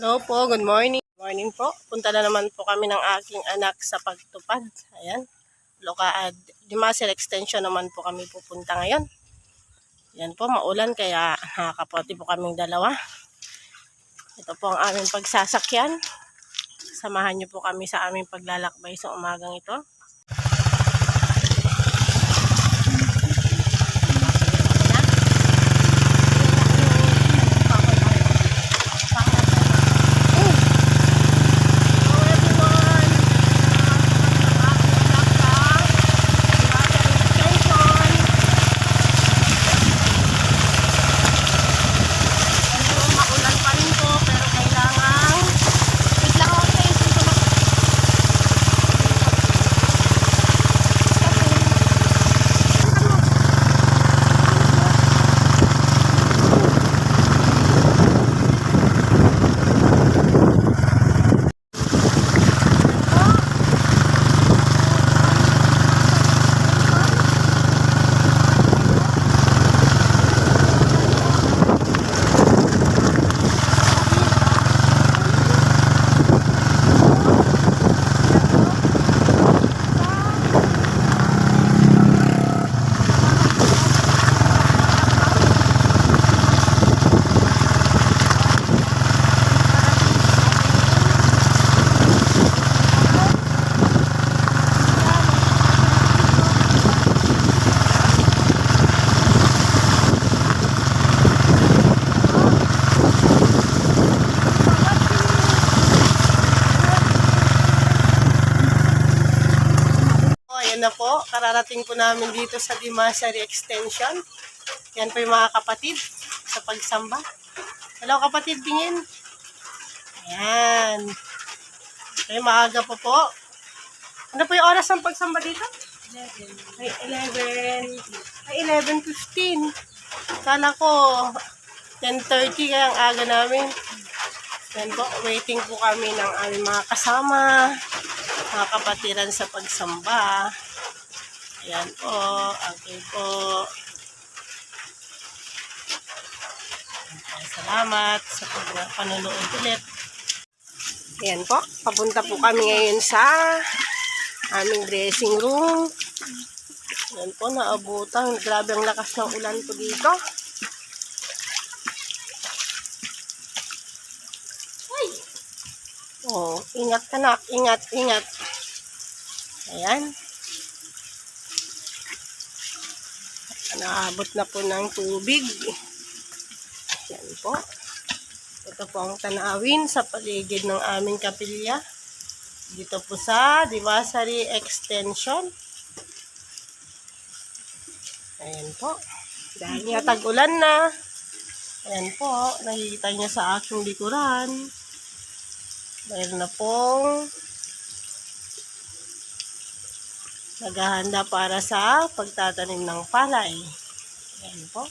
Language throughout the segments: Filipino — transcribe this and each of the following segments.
Hello po, good morning. Morning po. Punta na naman po kami ng aking anak sa pagtupad. Ayan. Dimasil Extension naman po kami pupunta ngayon. Yan po, maulan kaya nakakapote po kaming dalawa. Ito po ang aming pagsasakyan. Samahan niyo po kami sa aming paglalakbay sa umagang ito. Na po, kararating po namin dito sa Dimasari Extension. Yan po yung mga kapatid sa pagsamba. Hello kapatid, tingin. Ayan. Okay, maaga po po. Ano po yung oras ng pagsamba dito? 11:15. Kala ko 10:30 kaya ang aga namin. Yan po, waiting po kami ng aming mga kasama, mga kapatiran sa pagsamba. Ayan po, okay po. Salamat sa panonood ulit. Ayan po, papunta po kami ngayon sa aming dressing room. Ayan po, naabutan. Grabe ang lakas ng ulan po dito. Oh, ingat ka na, ingat. Ayan. Naabot na po ng tubig. Yan po. Ito po ang tanawin sa paligid ng aming kapilya. Dito po sa Dimasari Extension. Ayan po. Dahil nga tag-ulan na. Ayan po. Nakikita niyo sa aking likuran. Mayroon na pong naghahanda para sa pagtatanim ng palay. Ayan po.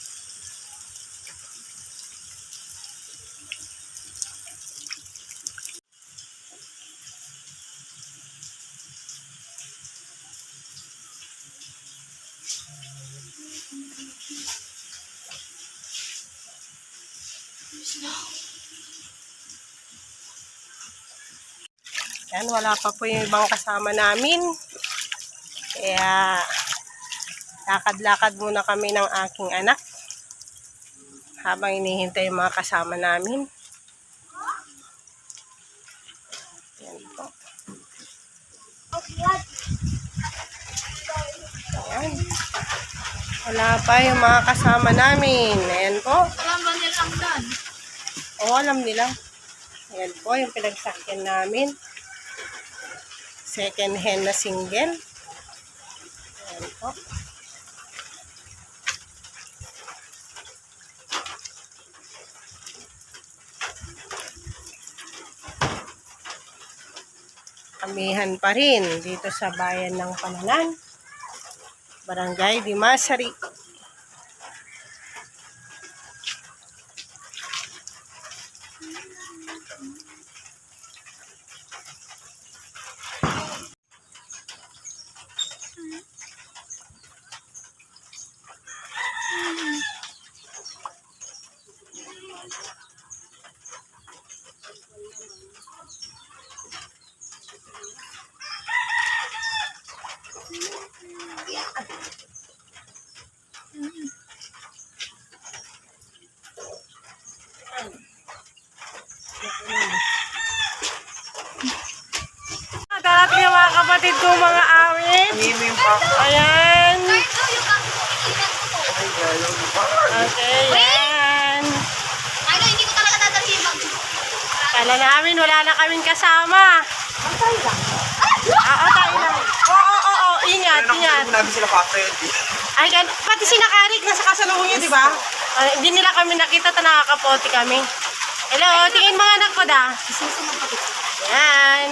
Ayan, wala pa po yung ibang kasama namin. Kaya lakad-lakad muna kami ng aking anak habang inihintay yung mga kasama namin. Ayan po. Ayan. Wala pa yung mga kasama namin. Ayan po. Alam ba nila ang dad? Oo, alam nila. Ayan po yung pinagsakyan namin. Second hand na single. Ayan po. Amihan pa rin dito sa bayan ng Pananan, Barangay Dimasari. kapatid ko mga awit. Ayan. Okay, yan. Ano, hindi ko talaga dadalhin mag... Kala namin wala na kaming kasama. Oo, tayo lang. Oo, ingat, ingat. Namin sila pa-friend. Ay, pati sinakarik nasa kasalubong niya, di ba? Hindi nila kami nakita, nakakapote kami. Hello, tingin mga anak ko da. Yan.